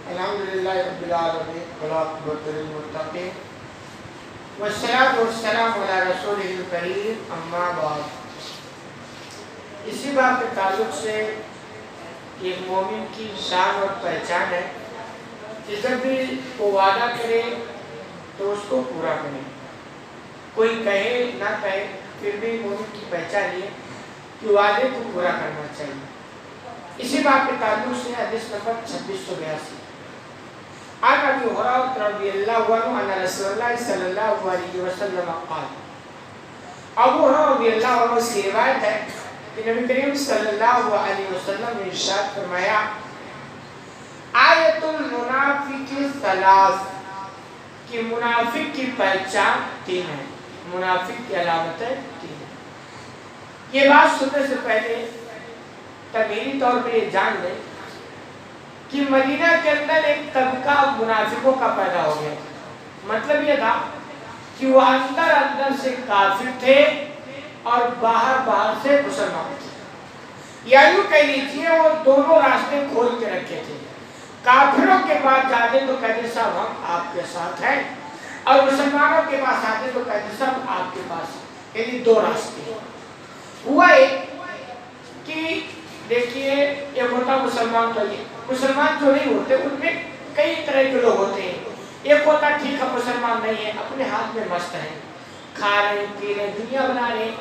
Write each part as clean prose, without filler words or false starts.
الحمدللہ رب العالمین والعاقبۃ للمتقین والصلاۃ والسلام علی رسولہ الکریم اما بعد۔ اسی بات کے تعلق سے ایک مومن کی شان اور پہچان ہے کہ جب بھی وہ وعدہ کرے تو اس کو پورا کرے، کوئی کہے نہ کہے پھر بھی مومن کی پہچان یہ کہ وعدے کو پورا کرنا چاہیے۔ اسی بات کے تعلق سے حدیث نمبر 2682 عن ابی ہریرہ رضی اللہ عنہ ان رسول اللہ صلی اللہ علیہ وسلم قال، ابو ہریرہ رضی اللہ عنہ سے روایت ہے کہ نبی کریم صلی اللہ علیہ وسلم نے ارشاد فرمایا، آیت المنافق ثلاث، کہ منافق کی پہچان تین ہے، منافق کی علامتیں تین ہیں۔ یہ بات سننے سے پہلے تمہیدی طور پر یہ جان لیں کہ مدینہ کے اندر ایک طبقہ منافقوں کا پیدا ہو گیا۔ مطلب یہ تھا کہ وہ اندر سے کافر تھے اور باہر سے مسلمان تھے، یا یوں کہہ لیجیے وہ دونوں راستے کھول کے رکھے تھے۔ کافروں کے پاس جاتے تو کہتے صاحب ہم آپ کے ساتھ ہیں، اور مسلمانوں کے پاس آتے تو کہتے صاحب آپ کے پاس ہیں، یعنی دو راستے۔ ہوا ایک کہ دیکھیے ایک ہوتا مسلمان، تو یہ مسلمان جو نہیں ہوتے ان میں کئی طرح کے لوگ ہوتے ہیں۔ ایک ہوتا ٹھیک ہے مسلمان نہیں ہے، اپنے ہاتھ میں مست ہیں، کھا رہے ہیں پی رہے ہیں دنیا بنا رہے ہیں،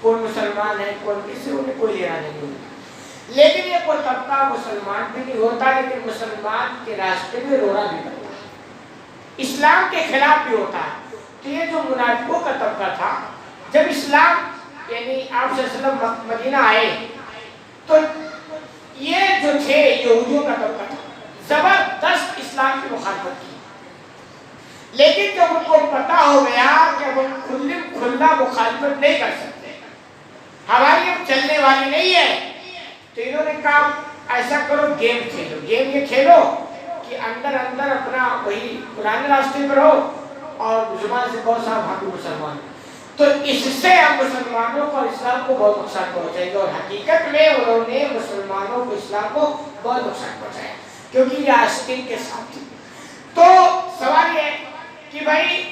کون مسلمان ہے کون کسی، انہیں کوئی لینا نہیں ہوتا۔ لیکن ایک وہ طبقہ مسلمان بھی نہیں ہوتا لیکن مسلمان کے راستے میں رونا بھی پڑتا ہے، اسلام کے خلاف بھی ہوتا ہے۔ تو یہ جو منافقوں کا طبقہ تھا، جب اسلام یعنی آپ صلی اللہ علیہ وسلم مدینہ آئے تو یہ جو تھے یہودیوں کا طبقہ تھا، زبردست اسلام کی مخالفت کی، لیکن جب ان کو پتا ہو گیا کہ ہم کھلا مخالفت نہیں کر سکتے، ہماری اب چلنے والی نہیں ہے، تو انہوں نے کہا ایسا کرو گیم کھیلو۔ گیم یہ کھیلو کہ اندر اپنا وہی پرانے راستے پر رہو اور زبان سے بہت سارا بھاگو مسلمان، تو اس سے ہم مسلمانوں کو اسلام کو بہت نقصان پہنچائیں گے۔ اور حقیقت میں انہوں نے مسلمانوں کو اسلام کو بہت نقصان پہنچایا، کیونکہ یہ آستین کے ساتھ تھی۔ تو سوال یہ ہے کہ بھائی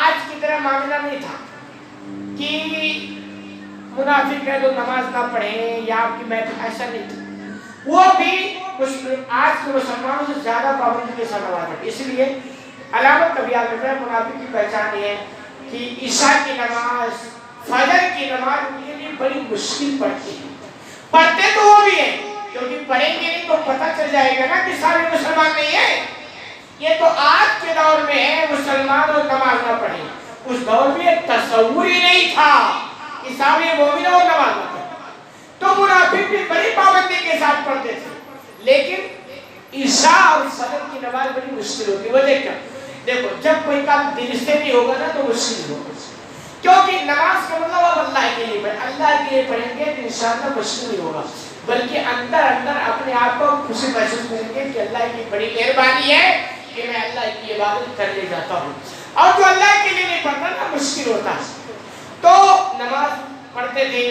آج کی طرح معاملہ نہیں تھا کہ منافق ہے تو نماز نہ پڑھیں یا آپ کی محفل، ایسا نہیں تھا۔ وہ بھی آج کے مسلمانوں سے زیادہ پابندی کے ساتھ نماز پڑھتے، اس لیے علامت کبھی آپ نے منافق کی پہچان یہ ہے کہ عشاء کی نماز، فجر کی نماز ان کے لیے بڑی مشکل پڑتی ہے۔ پڑھتے تو وہ بھی ہیں کیونکہ پڑھیں گے نہیں تو پتہ چل جائے گا نا کہ سارے مسلمان نہیں ہیں۔ یہ تو آج کے دور میں ہے مسلمان اور نماز نہ پڑھیں، اس دور میں تصور ہی نہیں تھا کہ سارے مومن اور نماز نہ پڑھیں، تو منافق بھی بڑی پابندی کے ساتھ پڑھتے تھے، لیکن عشاء اور فجر کی نماز بڑی مشکل ہوتی ہے۔ وجہ کیا؟ دیکھو جب کوئی کام دل سے نہیں ہوگا نا تو مشکل ہوگا، کیونکہ نماز کا مطلب اب اللہ کے لیے پڑھیں، اللہ کے لیے پڑھیں گے تو انشاءاللہ مشکل نہیں ہوگا، بلکہ اندر اپنے آپ کو خوشی محسوس کریں گے کہ اللہ کی بڑی مہربانی ہے کہ میں اللہ کی عبادت کرنے جاتا ہوں۔ اور جو اللہ کے لیے نہیں پڑھتا نا مشکل ہوتا ہے، تو نماز پڑھتے تھے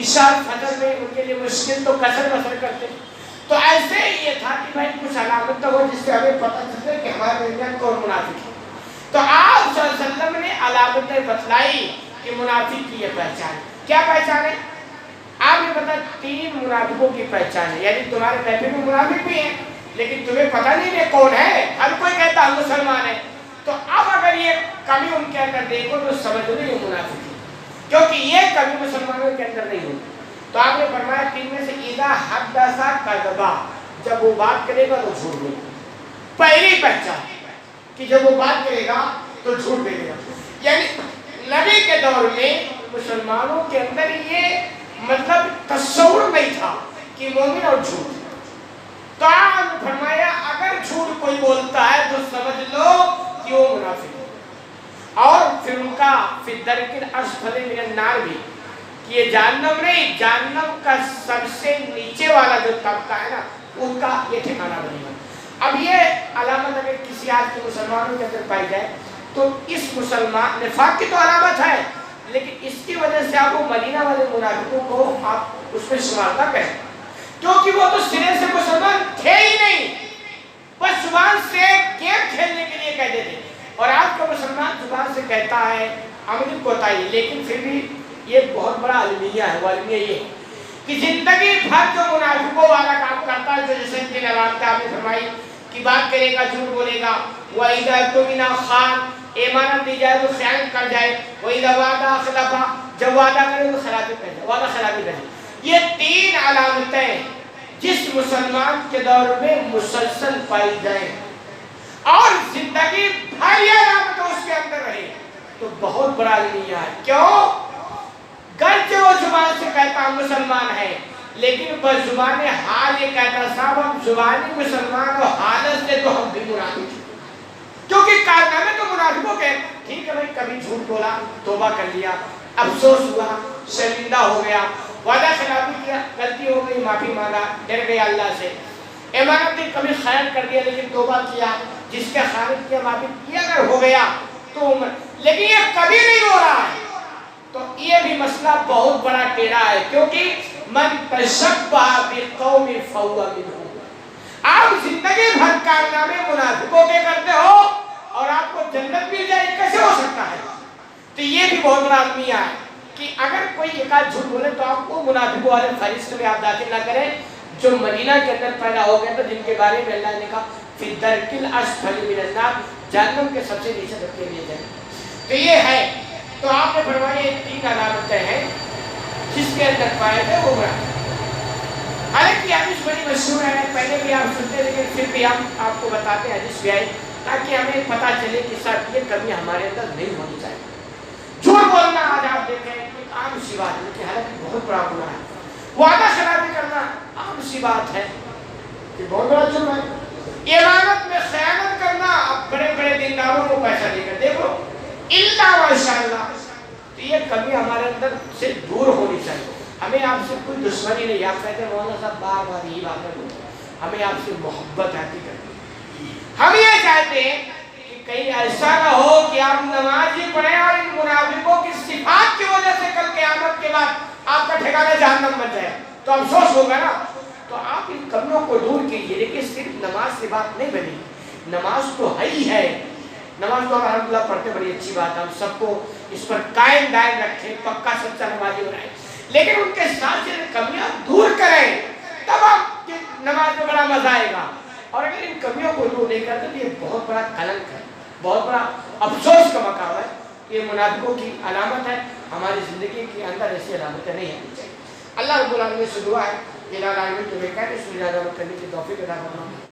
عشاء فجر میں ان کے لیے مشکل، تو قصر بسر کرتے۔ تو ایسے ہی یہ تھا کہ بھائی کچھ علامت ہو جس سے ہمیں پتہ چلے کہ ہمارے درمیان کون منافق ہے۔ تو آپ صلی اللہ علیہ وسلم نے علامتیں بتلائی کہ منافق کی یہ پہچان ہے۔ کیا پہچان ہے؟ آپ نے بتا تین منافقوں کی پہچان ہے، یعنی تمہارے محفل میں منافق بھی ہیں لیکن تمہیں پتہ نہیں یہ کون ہے، ہر کوئی کہتا ہے مسلمان ہے، تو اب اگر یہ کمی ان کے اندر دیکھو تو سمجھ لو یہ منافق ہے، کیونکہ یہ کمی مسلمانوں کے اندر نہیں ہوتی۔ تو آپ نے فرمایا تین میں سے اذا حدث کذب، جب وہ بات کرے گا تو جھوٹ بولے گا۔ پہلی پہچان کہ جب وہ بات کرے گا تو جھوٹ بولے گا، یعنی نبی کے دور میں مسلمانوں کے اندر یہ مطلب تصور نہیں تھا کہ مومن اور جھوٹ۔ تو آپ نے فرمایا اگر جھوٹ کوئی بولتا ہے تو سمجھ لو کہ وہ منافق ہے۔ اور پھر ان کا فی الدرک الاسفل من النار بھی، کہ یہ جہنم نہیں، جہنم کا سب سے نیچے والا جو طبقہ ہے نا ان کا یہ ٹھکانہ بنے گا۔ اب یہ علامت اگر کسی آج کے مسلمانوں کے اندر پائی جائے تو اس مسلمان نفاق کی تو علامت ہے، لیکن اس کی وجہ سے آپ وہ مدینہ والے منافقوں کو آپ اس میں شمار نہ کریں، کیونکہ وہ تو سرے سے مسلمان تھے ہی نہیں، بس زبان کہتا ہے عملی کوتاہی، لیکن پھر بھی یہ بہت بڑا المیہ ہے۔ وہ المیہ یہ کہ زندگی بھر جو منافقوں والا کام کرتا ہے، جیسے ان کی علامت آپ نے فرمائی کہ بات کرے گا جھوٹ بولے گا، وَإِذَا اؤْتُمِنَ خَانَ، امانت دی جائے تو خیانت کر جائے، وَإِذَا وَعَدَ أَخْلَفَ، جب وعدہ کرے تو خلافی کر جائے، وعدہ خلافی کر جائے۔ یہ تین علامتیں جس مسلمان کے دور میں مسلسل پائی جائیں اور زندگی بھر یہ علامتیں اس کے اندر رہے تو بہت بڑا المیہ ہے۔ کیوں؟ گرچہ وہ زبان سے کہتا ہم مسلمان ہیں، لیکن بس زبان حال یہ کہتا صاحب ہم زبانی مسلمان اور حالت سے تو ہم بھی منافق ہیں، کیونکہ کارنامے تو منافقوں کے۔ ٹھیک ہے بھائی، کبھی جھوٹ بولا، توبہ کر لیا، افسوس ہوا، شرمندہ ہو گیا، وعدہ خلافی کیا، غلطی ہو گئی، معافی مانگا، ڈر گیا اللہ سے، امانت دی، کبھی خیانت کر دیا لیکن توبہ کیا، جس کا خیانت کیا معافی کیا، اگر ہو گیا تو لیکن یہ کبھی نہیں ہو رہا ہے، تو یہ بھی مسئلہ بہت بڑا ٹیڑھا ہے، کیونکہ من تشبہ بقوم فہو منہم۔ آپ زندگی بھر کارنامے منافقوں کے کرتے ہو اور آپ کو جنت مل جائے، کیسے ہو سکتا ہے؟ تو یہ بھی بہت بڑا المیہ ہے کہ اگر کوئی ایک آدھ جھوٹ بولے تو آپ کو منافقوں والے فہرست میں آپ داخل نہ کریں جو مدینہ کے اندر پیدا ہو گئے تھے، جن کے بارے میں اللہ نے کہا فی الدرک الاسفل من النار، جہنم کے سب سے نیچے دھکے دیے جائیں۔ تو یہ ہے، تو آپ نے فرمایا یہ تین علامتیں ہیں جس کے اندر پائے تھے وہ برا۔ حالانکہ حدیث بڑی مشہور ہے، پہلے بھی آپ سنتے لیکن پھر بھی ہم آپ کو بتاتے ہیں حدیث بھی آئی تاکہ ہمیں پتہ چلے کہ ساتھ یہ کمی ہمارے اندر نہیں ہونی چاہیے۔ جھوٹ بولنا آج آپ دیکھیں ایک عام سی بات ہے کہ حالانکہ بہت بڑا گناہ ہے۔ وعدہ خلافی کرنا عام سی بات ہے کہ بہت بڑا جرم ہے۔ امانت میں خیانت کرنا، اب بڑے بڑے دینداروں کو پیسہ دے کر دیکھو اللہ ماشاءاللہ، تو یہ کمی ہمارے اندر سے دور ہونی چاہیے۔ ہمیں آپ سے کوئی دشمنی نہیں، آپ کہتے ہیں مولانا صاحب بار بار یہی باتیں بولتے ہیں، ہمیں آپ سے محبت آتی کرتی ہے۔ ہم یہ چاہتے ہیں کہ کہیں ایسا نہ ہو کہ آپ نماز ہی پڑھیں اور ان منافقوں کی صفات کی وجہ سے کل قیامت کے بعد آپ کا ٹھکانہ جہنم بن جائے تو افسوس ہوگا نا۔ تو آپ ان کمیوں کو دور کیجئے، لیکن صرف نماز سے بات نہیں بنی، نماز تو ہے ہی ہے، نماز تو الحمدللہ پڑھتے، بڑی اچھی بات ہے، ہم سب کو اس پر قائم دائم رکھیں، پکا سچا نمازی بنائیں، لیکن ان کے ساتھ سے کمیاں دور کریں، تب آپ کی نماز میں بڑا مزہ آئے گا۔ اور اگر ان کمیوں کو دور نہیں کرتے تو یہ بہت بڑا کلنک ہے، بہت بڑا افسوس کا مقام ہے، یہ منافقوں کی علامت ہے۔ ہماری زندگی کے اندر ایسی علامتیں نہیں آنی چاہیے۔ اللہ رب العالمین سے دعا ہے کہ الہ العالمین تمہیں کہنے سے زیادہ کرنے کی توفیق عطا فرمائے۔